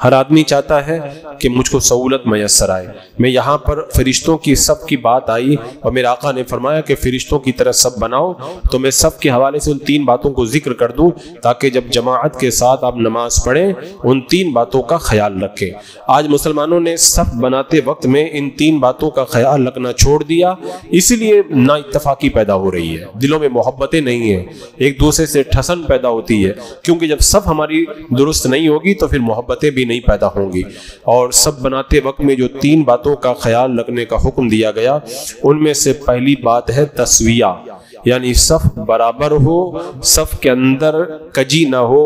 ہر آدمی چاہتا ہے کہ مجھ کو سہولت میسر آئے. میں یہاں پر فرشتوں کی صف کی بات آئی اور میرے آقا نے فرمایا کہ فرشتوں کی طرح صف بناؤ, تو میں صف کے حوالے سے ان 3 باتوں کو ذکر کر دوں تاکہ جب جماعت کے ساتھ آپ نماز پڑھیں ان 3 باتوں کا خیال رکھیں. آج مسلمانوں نے صف بناتے وقت میں ان 3 باتوں کا خیال رکھنا چھوڑ دیا, اسی لیے نا اتفاقی پیدا ہو رہی ہے, دلوں میں محبتیں نہیں ہیں, ایک دوسرے سے ٹھسن پیدا ہوتی ہے, کیونکہ جب صف ہماری درست نہیں ہوگی تو پھر محبتیں بھی نہیں پیدا ہوں گی. اور صف بناتے وقت میں جو 3 باتوں کا خیال رکھنے کا حکم دیا گیا ان میں سے پہلی بات ہے تسویہ, یعنی صف برابر ہو, صف کے اندر کجی نہ ہو,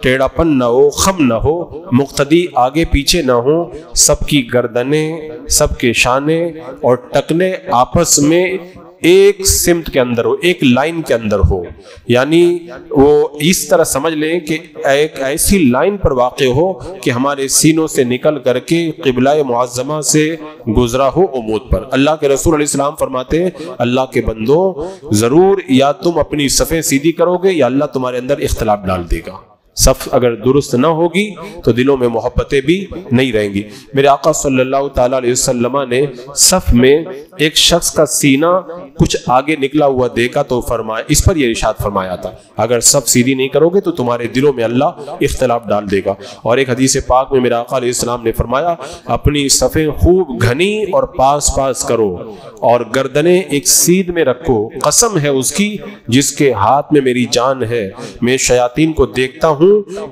ٹیڑھا پن نہ ہو, خم نہ ہو, مقتدی آگے پیچھے نہ ہو, سب کی گردنیں, سب کے شانے اور ٹکنے آپس میں ایک سمت کے اندر ہو, ایک لائن کے اندر ہو. یعنی وہ اس طرح سمجھ لیں کہ ایک ایسی لائن پر واقع ہو کہ ہمارے سینوں سے نکل کر کے قبلہ معظمہ سے گزرا ہو عمود پر. اللہ کے رسول علیہ السلام فرماتے ہیں اللہ کے بندو ضرور یا تم اپنی صفیں سیدھی کرو گے یا اللہ تمہارے اندر اختلاف ڈال دے گا. صف اگر درست نہ ہوگی تو دلوں میں محبتیں بھی نہیں رہیں گی. میرے آقا صلی اللہ تعالیٰ علیہ وسلم نے صف میں ایک شخص کا سینہ کچھ آگے نکلا ہوا دیکھا تو فرمایا, اس پر یہ ارشاد فرمایا تھا اگر صف سیدھی نہیں کرو گے تو تمہارے دلوں میں اللہ اختلاف ڈال دے گا. اور ایک حدیث پاک میں میرے آقا علیہ السلام نے فرمایا اپنی صفیں خوب گھنی اور پاس پاس کرو اور گردنیں ایک سیدھ میں رکھو, قسم ہے اس کی جس کے ہاتھ میں میری جان ہے, میں شیاطین کو دیکھتا ہوں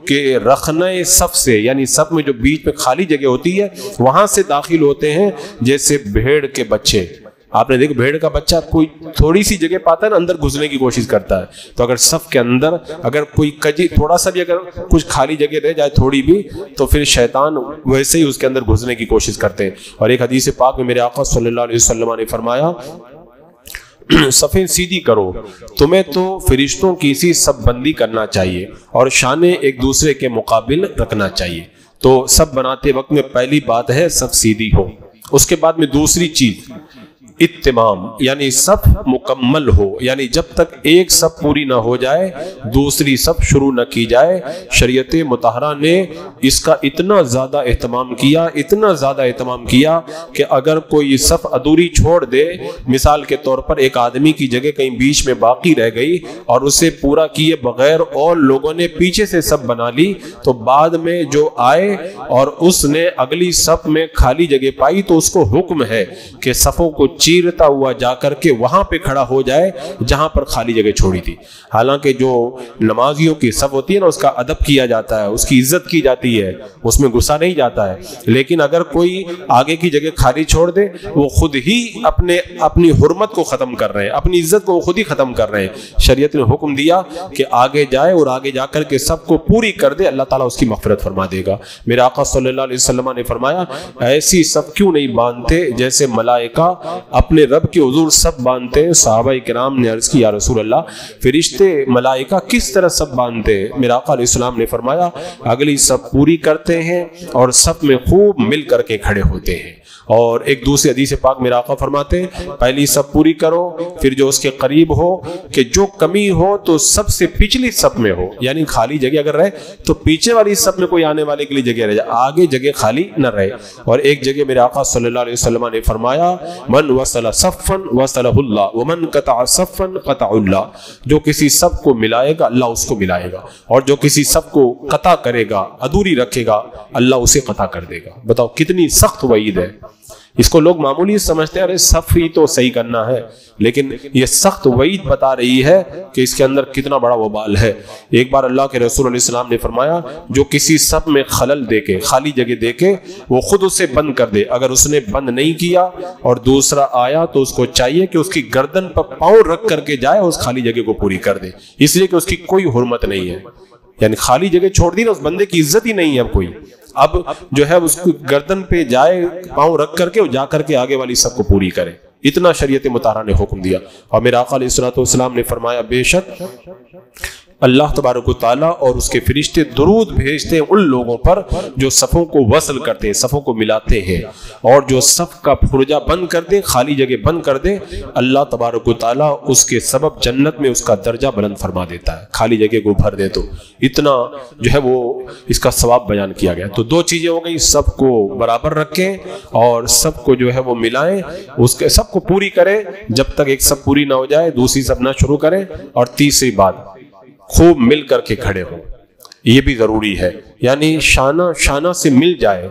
کہ رخنہ صف سے, یعنی صف میں جو بیچ میں خالی جگہ ہوتی ہے وہاں سے داخل ہوتے ہیں جیسے بھیڑ کے بچے. آپ نے دیکھا بھیڑ کا بچہ کوئی تھوڑی سی جگہ پاتا ہے نا اندر گھسنے کی کوشش کرتا ہے, تو اگر صف کے اندر اگر کوئی کجی تھوڑا سا بھی اگر کچھ خالی جگہ رہ جائے تھوڑی بھی تو پھر شیطان ویسے ہی اس کے اندر گھسنے کی کوشش کرتے ہیں. اور ایک حدیث پاک میں میرے آقا صلی اللہ علیہ وسلم نے فرمایا صفیں سیدھی کرو, تمہیں تو فرشتوں کی سی صف بندی کرنا چاہیے اور شانے ایک دوسرے کے مقابل رکھنا چاہیے. تو صف بناتے وقت میں پہلی بات ہے صف سیدھی ہو. اس کے بعد میں دوسری چیز اتمام, یعنی صف مکمل ہو, یعنی جب تک ایک صف پوری نہ ہو جائے دوسری صف شروع نہ کی جائے. شریعت مطہرہ نے اس کا اتنا زیادہ اہتمام کیا, اتنا زیادہ اہتمام کیا کہ اگر کوئی صف ادھوری چھوڑ دے, مثال کے طور پر ایک آدمی کی جگہ کہیں بیچ میں باقی رہ گئی اور اسے پورا کیے بغیر اور لوگوں نے پیچھے سے صف بنا لی, تو بعد میں جو آئے اور اس نے اگلی صف میں خالی جگہ پائی تو اس کو حکم ہے کہ صفوں کو چیرتا ہوا جا کر کے وہاں پہ کھڑا ہو جائے جہاں پر خالی جگہ چھوڑی تھی. حالانکہ جو نمازیوں کی صف ہوتی ہے نا اس کا ادب کیا جاتا ہے, اس کی عزت کی جاتی ہے, اس میں غصہ نہیں جاتا ہے. لیکن اگر کوئی آگے کی جگہ خالی چھوڑ دے وہ خود ہی اپنی حرمت کو ختم کر رہے ہیں, اپنی عزت کو خود ہی ختم کر رہے ہیں. شریعت نے حکم دیا کہ آگے جائے اور آگے جا کر کے سب کو پوری کر دے, اللہ تعالیٰ اس کی مغفرت فرما دے گا. میرے آقا صلی اللہ علیہ وسلم نے فرمایا ایسی صف کیوں نہیں باندھتے جیسے ملائکہ اپنے رب کے حضور سب باندھتے ہیں. صحابہ کرام نے عرض کی یا رسول اللہ فرشتے ملائکہ کس طرح سب باندھتے ہیں؟ میرے آقا علیہ السلام نے فرمایا اگلی سب پوری کرتے ہیں اور سب میں خوب مل کر کے کھڑے ہوتے ہیں. اور ایک دوسری حدیث پاک میرے آقا فرماتے ہیں پہلی سب پوری کرو, پھر جو اس کے قریب ہو کہ جو کمی ہو تو سب سے پچھلی سب میں ہو, یعنی خالی جگہ اگر رہے تو پیچھے والی سب میں کوئی آنے والے کے لیے جگہ رہ جائے, آگے جگہ خالی نہ رہے. اور ایک جگہ میرے آقا صلی اللہ علیہ وسلم نے فرمایا من وصل صفا وصلہ اللہ ومن قطع صفا قطع اللہ, جو کسی سب کو ملائے گا اللہ اس کو ملائے گا, اور جو کسی سب کو قطع کرے گا ادھوری رکھے گا اللہ اسے قطع کر دے گا. بتاؤ کتنی سخت وعید ہے. اس کو لوگ معمولی سمجھتے ہیں ارے صف ہی تو صحیح کرنا ہے, لیکن یہ سخت وعید بتا رہی ہے کہ اس کے اندر کتنا بڑا وبال ہے. ایک بار اللہ کے رسول علیہ السلام نے فرمایا جو کسی صف میں خلل دے کے, خالی جگہ دے کے وہ خود اسے بند کر دے, اگر اس نے بند نہیں کیا اور دوسرا آیا تو اس کو چاہیے کہ اس کی گردن پر پاؤں رکھ کر کے جائے, اس خالی جگہ کو پوری کر دے, اس لیے کہ اس کی کوئی حرمت نہیں ہے. یعنی خالی جگہ چھوڑ دی نا, اس بندے کی عزت ہی نہیں ہے اب کوئی. اب جو ہے اس کو گردن پہ جائے پاؤں رکھ کر کے جا کر کے آگے والی سب کو پوری کرے. اتنا شریعت مطہرہ نے حکم دیا. اور میرے آقا علیہ الصلوۃ والسلام نے فرمایا بے شک اللہ تبارک و تعالیٰ اور اس کے فرشتے درود بھیجتے ہیں ان لوگوں پر جو صفوں کو وصل کرتے ہیں، صفوں کو ملاتے ہیں، اور جو صف کا پھرجہ بند کر دے، خالی جگہ بند کر دے، اللہ تبارک و تعالیٰ اس کے سبب جنت میں اس کا درجہ بلند فرما دیتا ہے، خالی جگہ کو بھر دے تو اتنا جو ہے وہ اس کا ثواب بیان کیا گیا۔ تو دو چیزیں ہو گئی، سب کو برابر رکھیں اور سب کو جو ہے وہ ملائیں، اس کے سب کو پوری کریں جب تک ایک سب پوری نہ ہو جائے دوسری سب نہ شروع کریں، اور تیسری بات خوب مل کر کے کھڑے ہوں، یہ بھی ضروری ہے، یعنی شانہ شانہ سے مل جائے۔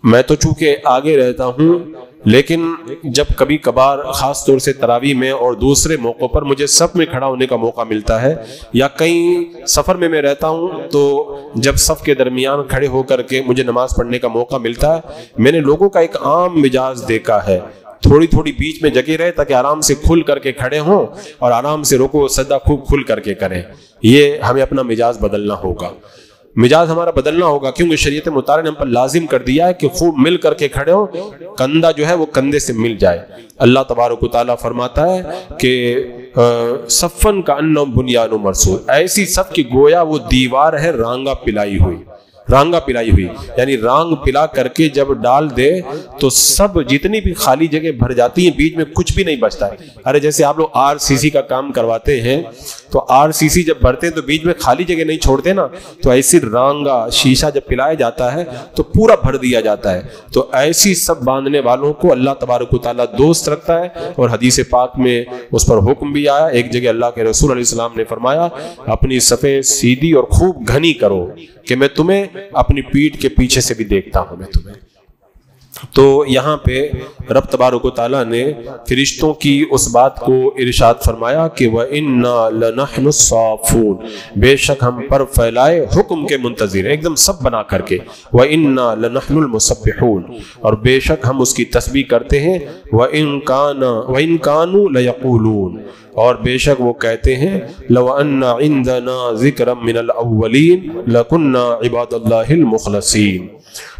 میں تو چونکہ آگے رہتا ہوں، لیکن جب کبھی کبھار خاص طور سے تراویح میں اور دوسرے موقعوں پر مجھے صف میں کھڑا ہونے کا موقع ملتا ہے، یا کہیں سفر میں رہتا ہوں تو جب صف کے درمیان کھڑے ہو کر کے مجھے نماز پڑھنے کا موقع ملتا ہے، میں نے لوگوں کا ایک عام مزاج دیکھا ہے، تھوڑی تھوڑی بیچ میں جگہ رہے تاکہ آرام سے کھل کر کے کھڑے ہوں اور آرام سے رکوع و سجدہ خوب کھل کر کے کریں۔ یہ ہمیں اپنا مزاج بدلنا ہوگا، مزاج ہمارا بدلنا ہوگا، کیونکہ شریعت مطہرہ نے ہم پر لازم کر دیا ہے کہ خوب مل کر کے کھڑے ہوں، کندھا جو ہے وہ کندھے سے مل جائے۔ اللہ تبارک و تعالیٰ فرماتا ہے کہ صفن کأنہم بنیان مرصوص، ایسی صف کی گویا وہ دیوار ہے رانگا پلائی ہوئی، رانگا پلائی ہوئی، یعنی رانگ پلا کر کے جب ڈال دے تو سب جتنی بھی خالی جگہ بھر جاتی ہیں، بیچ میں کچھ بھی نہیں بچتا ہے۔ ارے جیسے آپ لوگ RCC کا کام کرواتے ہیں تو RCC جب بھرتے ہیں تو بیچ میں خالی جگہ نہیں چھوڑتے نا، تو ایسی رانگا شیشہ جب پلایا جاتا ہے تو پورا بھر دیا جاتا ہے۔ تو ایسی سب باندھنے والوں کو اللہ تبارک و تعالیٰ دوست رکھتا ہے، اور حدیث پاک میں اس پر حکم بھی آیا۔ ایک جگہ اللہ کے رسول علیہ السلام نے فرمایا اپنی صفیں سیدھی اور خوب گھنی کرو کہ میں تمہیں اپنی پیٹھ کے پیچھے سے بھی دیکھتا ہوں میں تمہیں۔ تو یہاں پہ رب تبارک و تعالیٰ نے فرشتوں کی اس بات کو ارشاد فرمایا کہ وَإِنَّا لَنَحْنُ الصَّافُونَ، بے شک ہم پر پھیلائے حکم کے منتظر، ایک دم سب بنا کر کے، وَإِنَّا لَنَحْنُ الْمُسَبِّحُونَ، اور بے شک ہم اس کی تسبیح کرتے ہیں، وَإِن كَانُوا لَيَقُولُونَ، اور بے شک وہ کہتے ہیں لَوْ أَنَّ عِندَنَا ذِكْرًا مِنَ الْأَوَّلِينَ لَكُنَّا عِبَادَ اللَّهِ الْمُخْلَصِينَ،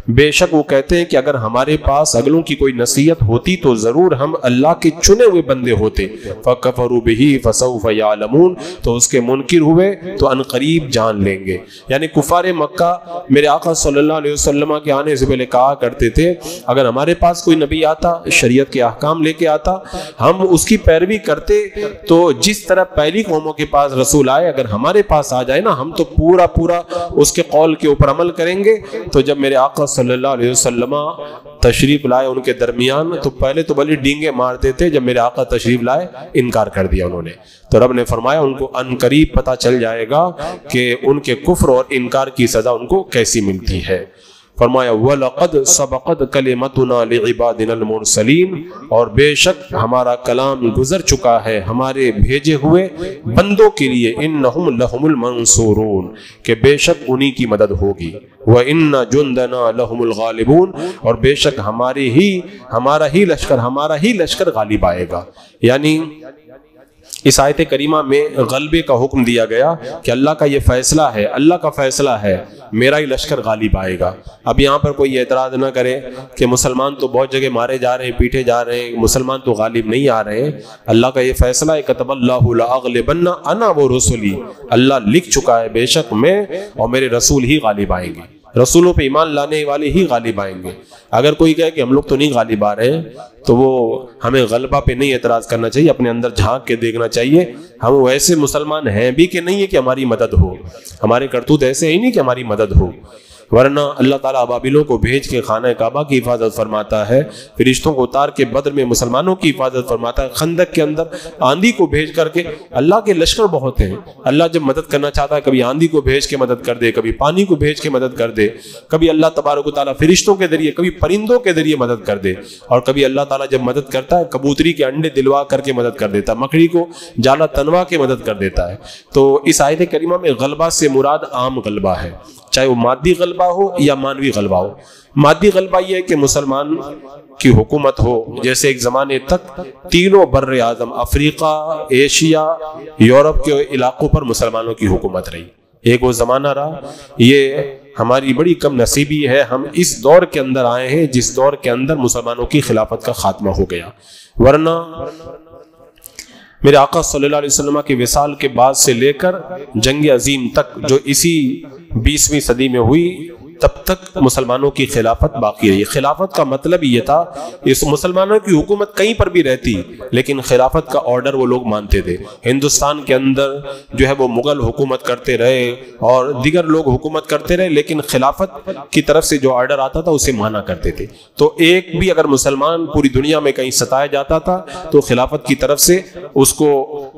بے شک وہ کہتے ہیں کہ اگر ہمارے پاس اگلوں کی کوئی نصیحت ہوتی تو ضرور ہم اللہ کے چنے ہوئے بندے ہوتے، فَكَفَرُوا بِهِ فَسَوْفَ يَعْلَمُونَ، تو اس کے منکر ہوئے تو عنقریب جان لیں گے۔ یعنی کفار مکہ میرے آقا صلی اللہ علیہ وسلم کے آنے سے پہلے کہا کرتے تھے اگر ہمارے پاس کوئی نبی آتا، شریعت کے احکام لے کے آتا، ہم اس کی پیروی کرتے، تو جس طرح پہلی قوموں کے پاس رسول آئے اگر ہمارے پاس آ جائے نا، ہم تو پورا اس کے قول کے اوپر عمل کریں گے۔ تو جب میرے آقا صلی اللہ علیہ وسلم تشریف لائے ان کے درمیان، تو پہلے تو بلی ڈینگے مارتے تھے، جب میرے آقا تشریف لائے انکار کر دیا انہوں نے۔ تو رب نے فرمایا ان کو ان قریب پتہ چل جائے گا کہ ان کے کفر اور انکار کی سزا ان کو کیسی ملتی ہے۔ فرمایا وَلَقَدْ سَبَقَتْ كَلِمَتُنَا لِعِبَادِنَا الْمُرْسَلِينَ، اور بے شک ہمارا کلام گزر چکا ہے ہمارے بھیجے ہوئے بندوں کے لیے، إِنَّهُمْ لَهُمُ الْمَنْصُورُونَ، کہ بے شک انہی کی مدد ہوگی، وَإِنَّ جُنْدَنَا لَهُمُ الْغَالِبُونَ، اور بے شک ہمارا ہی لشکر غالب آئے گا۔ یعنی اس آیت کریمہ میں غلبے کا حکم دیا گیا کہ اللہ کا یہ فیصلہ ہے، اللہ کا فیصلہ ہے، میرا ہی لشکر غالب آئے گا۔ اب یہاں پر کوئی اعتراض نہ کرے کہ مسلمان تو بہت جگہ مارے جا رہے ہیں، پیٹے جا رہے ہیں، مسلمان تو غالب نہیں آ رہے ہیں۔ اللہ کا یہ فیصلہ ہے كَتَبَ اللَّهُ لَأَغْلِبَنَّ أَنَا وَرُسُلِي، اللہ لکھ چکا ہے بے شک میں اور میرے رسول ہی غالب آئیں گے، رسولوں پہ ایمان لانے والے ہی غالب آئیں گے۔ اگر کوئی کہے کہ ہم لوگ تو نہیں غالب آ رہے ہیں، تو وہ ہمیں غلبہ پہ نہیں اعتراض کرنا چاہیے، اپنے اندر جھانک کے دیکھنا چاہیے ہم ویسے مسلمان ہیں بھی کہ نہیں ہے کہ ہماری مدد ہو، ہمارے کرتوت ایسے ہی نہیں کہ ہماری مدد ہو، ورنہ اللہ تعالیٰ ابابیلوں کو بھیج کے خانہ کعبہ کی حفاظت فرماتا ہے، فرشتوں کو اتار کے بدر میں مسلمانوں کی حفاظت فرماتا ہے، خندق کے اندر آندھی کو بھیج کر کے، اللہ کے لشکر بہت ہیں۔ اللہ جب مدد کرنا چاہتا ہے کبھی آندھی کو بھیج کے مدد کر دے، کبھی پانی کو بھیج کے مدد کر دے، کبھی اللہ تبارک و تعالیٰ فرشتوں کے ذریعے، کبھی پرندوں کے ذریعے مدد کر دے، اور کبھی اللہ تعالیٰ جب مدد کرتا ہے کبوتری کے انڈے دلوا کر کے مدد کر دیتا ہے، مکڑی کو جالا تنوا کے مدد کر دیتا ہے۔ تو اس آیت کریمہ میں غلبہ سے مراد عام غلبہ ہے، چاہے وہ مادی غلبہ ہو یا مانوی غلبہ ہو۔ مادی غلبہ یہ ہے کہ مسلمان کی حکومت ہو، جیسے ایک زمانے تک تینوں بر اعظم افریقہ، ایشیا، یورپ کے علاقوں پر مسلمانوں کی حکومت رہی، ایک وہ زمانہ رہا۔ یہ ہماری بڑی کم نصیبی ہے، ہم اس دور کے اندر آئے ہیں جس دور کے اندر مسلمانوں کی خلافت کا خاتمہ ہو گیا، ورنہ میرے آقا صلی اللہ علیہ وسلم کے وصال کے بعد سے لے کر جنگ عظیم تک جو اسی 20ویں صدی میں ہوئی، تب تک مسلمانوں کی خلافت باقی رہی۔ خلافت کا مطلب یہ تھا اس مسلمانوں کی حکومت کہیں پر بھی رہتی لیکن خلافت کا آرڈر وہ لوگ مانتے تھے۔ ہندوستان کے اندر جو ہے وہ مغل حکومت کرتے رہے اور دیگر لوگ حکومت کرتے رہے، لیکن خلافت کی طرف سے جو آرڈر آتا تھا اسے مانا کرتے تھے۔ تو ایک بھی اگر مسلمان پوری دنیا میں کہیں ستایا جاتا تھا تو خلافت کی طرف سے اس کو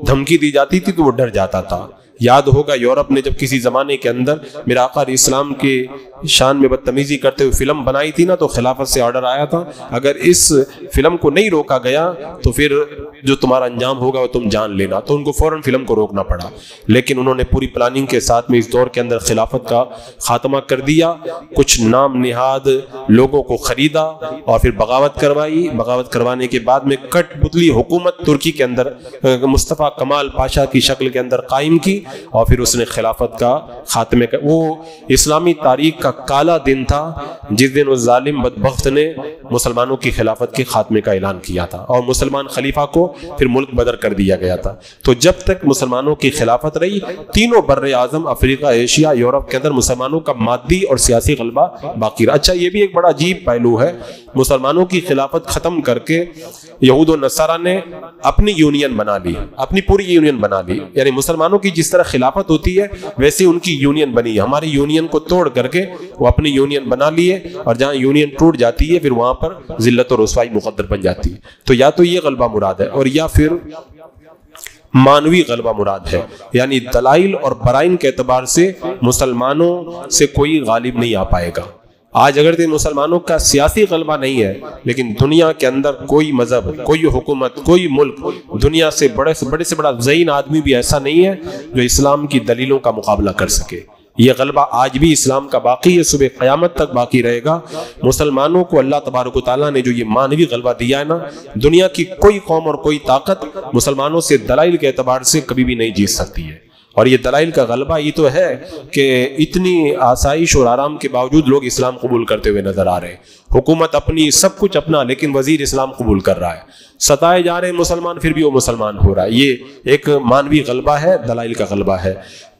دھمکی دی جاتی تھی تو وہ ڈر جاتا تھا۔ یاد ہوگا یورپ نے جب کسی زمانے کے اندر میرا آقا علیہ السلام کے شان میں بدتمیزی کرتے ہوئے فلم بنائی تھی نا، تو خلافت سے آرڈر آیا تھا اگر اس فلم کو نہیں روکا گیا تو پھر جو تمہارا انجام ہوگا وہ تم جان لینا، تو ان کو فوراً فلم کو روکنا پڑا۔ لیکن انہوں نے پوری پلاننگ کے ساتھ میں اس دور کے اندر خلافت کا خاتمہ کر دیا، کچھ نام نہاد لوگوں کو خریدا اور پھر بغاوت کروائی۔ بغاوت کروانے کے بعد میں کٹ پتلی حکومت ترکی کے اندر مصطفیٰ کمال پاشا کی شکل کے اندر قائم کی اور پھر اس نے خلافت کا خاتمے کا، وہ اسلامی تاریخ کا کالا دن تھا جس دن اس ظالم بدبخت نے مسلمانوں کی خلافت کے خاتمے کا اعلان کیا تھا اور مسلمان خلیفہ کو پھر ملک بدر کر دیا گیا تھا۔ تو جب تک مسلمانوں کی خلافت رہی، تینوں بر اعظم افریقہ، ایشیا، یورپ کے اندر مسلمانوں کا مادی اور سیاسی غلبہ باقی رہا۔ اچھا، یہ بھی ایک بڑا عجیب پہلو ہے، مسلمانوں کی خلافت ختم کر کے یہود و نصارہ نے اپنی یونین بنا لی، اپنی پوری یونین بنا لی، یعنی مسلمانوں کی جس طرح خلافت ہوتی ہے ویسے ان کی یونین بنی۔ ہماری یونین کو توڑ کر کے وہ اپنی یونین بنا لیے اور جہاں یونین ٹوٹ جاتی ہے پھر وہاں پر ذلت و رسوائی مقدر بن جاتی ہے۔ تو یا تو یہ غلبہ مراد ہے اور یا پھر مانوی غلبہ مراد ہے، یعنی دلائل اور برائن کے اعتبار سے مسلمانوں سے کوئی غالب نہیں آ پائے گا۔ آج اگر مسلمانوں کا سیاسی غلبہ نہیں ہے لیکن دنیا کے اندر کوئی مذہب، کوئی حکومت، کوئی ملک، دنیا سے بڑے سے بڑا ذہین آدمی بھی ایسا نہیں ہے جو اسلام کی دلیلوں کا مقابلہ کر سکے۔ یہ غلبہ آج بھی اسلام کا باقی ہے، صبح قیامت تک باقی رہے گا۔ مسلمانوں کو اللہ تبارک و تعالیٰ نے جو یہ مانوی غلبہ دیا ہے نا، دنیا کی کوئی قوم اور کوئی طاقت مسلمانوں سے دلائل کے اعتبار سے کبھی بھی نہیں جیت سکتی ہے۔ اور یہ دلائل کا غلبہ یہ تو ہے کہ اتنی آسائش اور آرام کے باوجود لوگ اسلام قبول کرتے ہوئے نظر آ رہے ہیں، حکومت اپنی، سب کچھ اپنا، لیکن وزیر اسلام قبول کر رہا ہے، ستائے جا رہے ہیں مسلمان پھر بھی وہ مسلمان ہو رہا ہے۔ یہ ایک مانوی غلبہ ہے، دلائل کا غلبہ ہے۔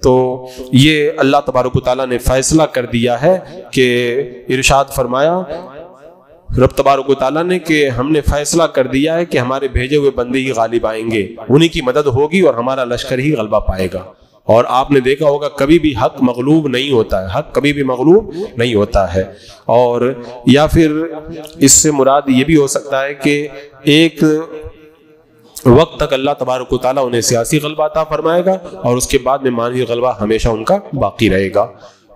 تو یہ اللہ تبارک و تعالیٰ نے فیصلہ کر دیا ہے کہ ارشاد فرمایا رب تبارک و تعالیٰ نے کہ ہم نے فیصلہ کر دیا ہے کہ ہمارے بھیجے ہوئے بندے ہی غالب آئیں گے، انہی کی مدد ہوگی اور ہمارا لشکر ہی غلبہ پائے گا۔ اور آپ نے دیکھا ہوگا کبھی بھی حق مغلوب نہیں ہوتا ہے، حق کبھی بھی مغلوب نہیں ہوتا ہے۔ اور یا پھر اس سے مراد یہ بھی ہو سکتا ہے کہ ایک وقت تک اللہ تبارک و تعالیٰ انہیں سیاسی غلبہ عطا فرمائے گا اور اس کے بعد میں مانوی غلبہ ہمیشہ ان کا باقی رہے گا۔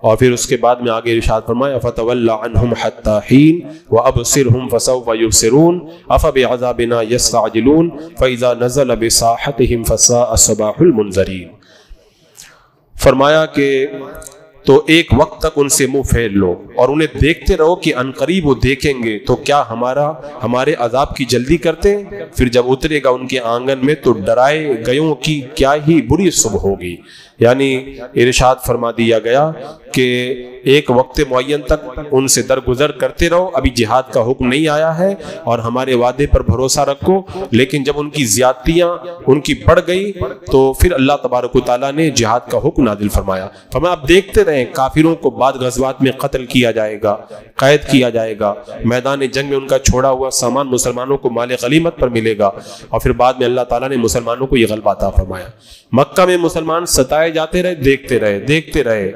اور پھر اس کے بعد میں آگے ارشاد فرمایا فَتَوَلَّ عَنْهُمْ حَتَّى حِينٍ وَأَبْصِرْهُمْ فَسَوْفَ يُبْصِرُونَ أَفَبِعَذَابِنَا يَسْتَعْجِلُونَ فَإِذَا نَزَلَ بِسَاحَتِهِمْ فَسَاءَ صَبَاحُ الْمُنذَرِينَ۔ فرمایا کہ تو ایک وقت تک ان سے منہ پھیر لو اور انہیں دیکھتے رہو کہ عنقریب وہ دیکھیں گے تو کیا ہمارے عذاب کی جلدی کرتے ہیں، پھر جب اترے گا ان کے آنگن میں تو ڈرائے گیوں کی کیا ہی بری صبح ہوگی۔ یعنی ارشاد فرما دیا گیا کہ ایک وقت معین تک ان سے درگزر کرتے رہو، ابھی جہاد کا حکم نہیں آیا ہے اور ہمارے وعدے پر بھروسہ رکھو، لیکن جب ان کی زیادتیاں ان کی بڑھ گئی تو پھر اللہ تبارک و تعالیٰ نے جہاد کا حکم نازل فرمایا۔ فرمایا آپ دیکھتے رہیں کافروں کو بعد غزوات میں قتل کیا جائے گا، قید کیا جائے گا، میدان جنگ میں ان کا چھوڑا ہوا سامان مسلمانوں کو مال غنیمت پر ملے گا، اور پھر بعد میں اللہ تعالیٰ نے مسلمانوں کو یہ غلبہ عطا فرمایا۔ مکہ میں مسلمان ستائے جاتے رہے، دیکھتے رہے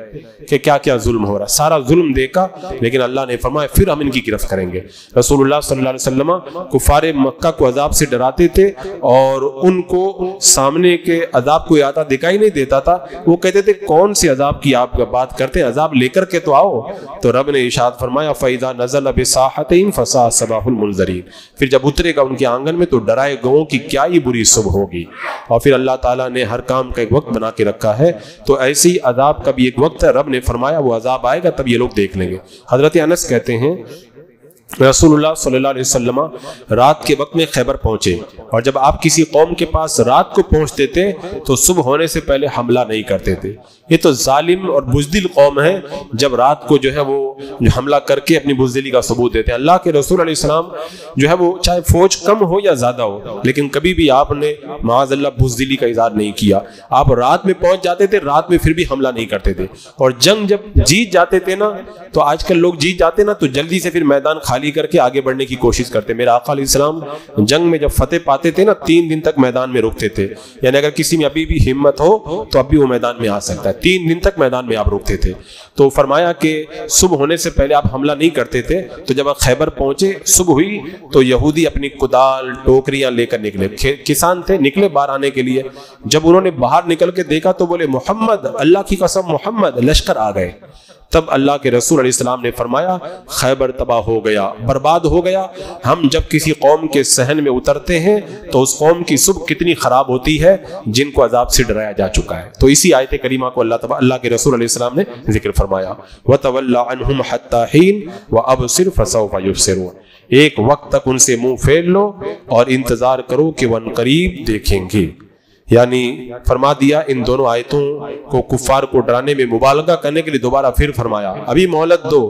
کہ کیا کیا ظلم ہو رہا، سارا ظلم دیکھا، لیکن اللہ نے فرمایا پھر ہم ان کی گرفت کریں گے۔ رسول اللہ صلی اللہ علیہ وسلم کفار مکہ کو عذاب سے ڈراتے تھے اور ان کو سامنے کے عذاب کو آتا دکھائی نہیں دیتا تھا، وہ کہتے تھے کون سے عذاب کی آپ بات کرتے ہیں، عذاب لے کر کے تو آؤ۔ تو رب نے ارشاد فرمایا فَإِذَا نَزَلَ بِسَاحَتِهِمْ فَسَاءَ صَبَاحُ الْمُنذَرِينَ، پھر جب اترے گا ان کے آنگن میں تو ڈرائے گوؤں کی کیا ہی بری صبح ہوگی۔ اور پھر اللہ تعالیٰ نے ہر کام کا ایک وقت بنا کے رکھا ہے، تو ایسے ہی عذاب کا بھی ایک وقت ہے، رب نے فرمایا وہ عذاب آئے گا تب یہ لوگ دیکھ لیں گے۔ حضرت انس کہتے ہیں رسول اللہ صلی اللہ علیہ وسلم رات کے وقت میں خیبر پہنچے، اور جب آپ کسی قوم کے پاس رات کو پہنچتے تھے تو صبح ہونے سے پہلے حملہ نہیں کرتے تھے۔ یہ تو ظالم اور بزدل قوم ہے جب رات کو جو ہے وہ حملہ کر کے اپنی بزدلی کا ثبوت دیتے ہیں۔ اللہ کے رسول علیہ السلام جو ہے وہ چاہے فوج کم ہو یا زیادہ ہو، لیکن کبھی بھی آپ نے معاذ اللہ بزدلی کا اظہار نہیں کیا۔ آپ رات میں پہنچ جاتے تھے، رات میں پھر بھی حملہ نہیں کرتے تھے، اور جنگ جب جیت جاتے تھے نا، تو آج کل لوگ جیت جاتے نا تو جلدی سے پھر میدان خالی کر کے آگے بڑھنے کی کوشش کرتے۔ میرا آقا علیہ السلام جنگ میں جب فتح پاتے تھے نا 3 دن تک میدان میں رکتے تھے، یعنی اگر کسی میں ابھی بھی ہمت ہو تو ابھی وہ میدان میں آ سکتا ہے، 3 دن تک میدان میں آپ رکتے تھے۔ تو فرمایا کہ صبح ہونے سے پہلے آپ حملہ نہیں کرتے تھے۔ تو جب آپ خیبر پہنچے، صبح ہوئی تو یہودی اپنی کدال ٹوکریاں لے کر نکلے، کسان تھے، نکلے باہر آنے کے لیے۔ جب انہوں نے باہر نکل کے دیکھا تو بولے محمد، اللہ کی قسم محمد، لشکر آ گئے۔ تب اللہ کے رسول علیہ السلام نے فرمایا خیبر تباہ ہو گیا، برباد ہو گیا۔ ہم جب کسی قوم کے صحن میں اترتے ہیں تو اس قوم کی صبح کتنی خراب ہوتی ہے جن کو عذاب سے ڈرایا جا چکا ہے۔ تو اسی آیت کریمہ کو اللہ کے رسول علیہ السلام نے ذکر فرمایا، وَتَوَلَّ عَنْهُمْ حَتَّى حِينٍ وَأَبْصِرْ فَسَوْفَ يُبْصِرُونَ، ایک وقت تک ان سے منہ پھیر لو اور انتظار کرو کہ وہ عنقریب دیکھیں گے۔ یعنی فرما دیا ان دونوں آیتوں کو کفار کو ڈرانے میں مبالغہ کرنے کے لیے دوبارہ پھر فرمایا ابھی مہلت دو،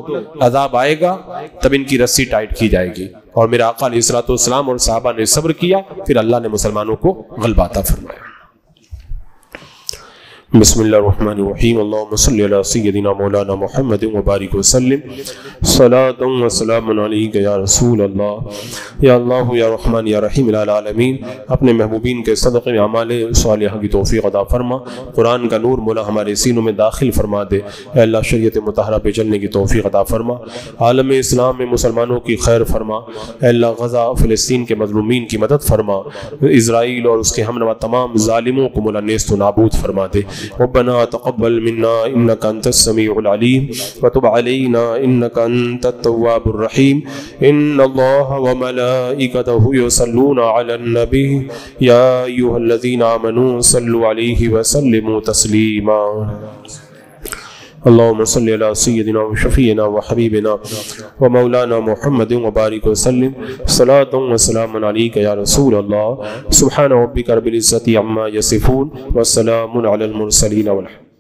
عذاب آئے گا تب ان کی رسی ٹائٹ کی جائے گی۔ اور میرا آقا علیہ الصلوۃ والسلام اور صحابہ نے صبر کیا، پھر اللہ نے مسلمانوں کو غلبہ عطا فرمایا۔ بسم اللہ الرحمن الرحیم، اللہم صلی علی سیدنا مولانا محمد وبارک وسلم، صلاۃ و سلام علیک یا رسول اللہ، یا اللہ یا رحمان یا رحیم العالمین۔ اپنے محبوبین کے صدقے میں اعمال صالحہ کی توفیق عطا فرما، قرآن کا نور مولا ہمارے سینوں میں داخل فرما دے، اے اللہ شریعت مطہرہ پہ چلنے کی توفیق عطا فرما، عالم اسلام میں مسلمانوں کی خیر فرما، اے اللہ غزہ فلسطین کے مظلومین کی مدد فرما، اسرائیل اور اس کے ہمنوا تمام ظالموں کو مولا نیست و نابود فرما دے۔ ربنا تقبل منا انك انت السميع العليم وتب علينا انك انت التواب الرحيم، ان الله وملائكته يصلون على النبي يا ايها الذين امنوا صلوا عليه وسلموا تسليما۔ اللهم صل على سيدنا وشفيعنا وحبيبنا ومولانا محمد وبارك وسلم، صلاة وسلام عليك يا رسول الله، سبحان ربك رب العزة عما يصفون، والسلام على المرسلين والحمد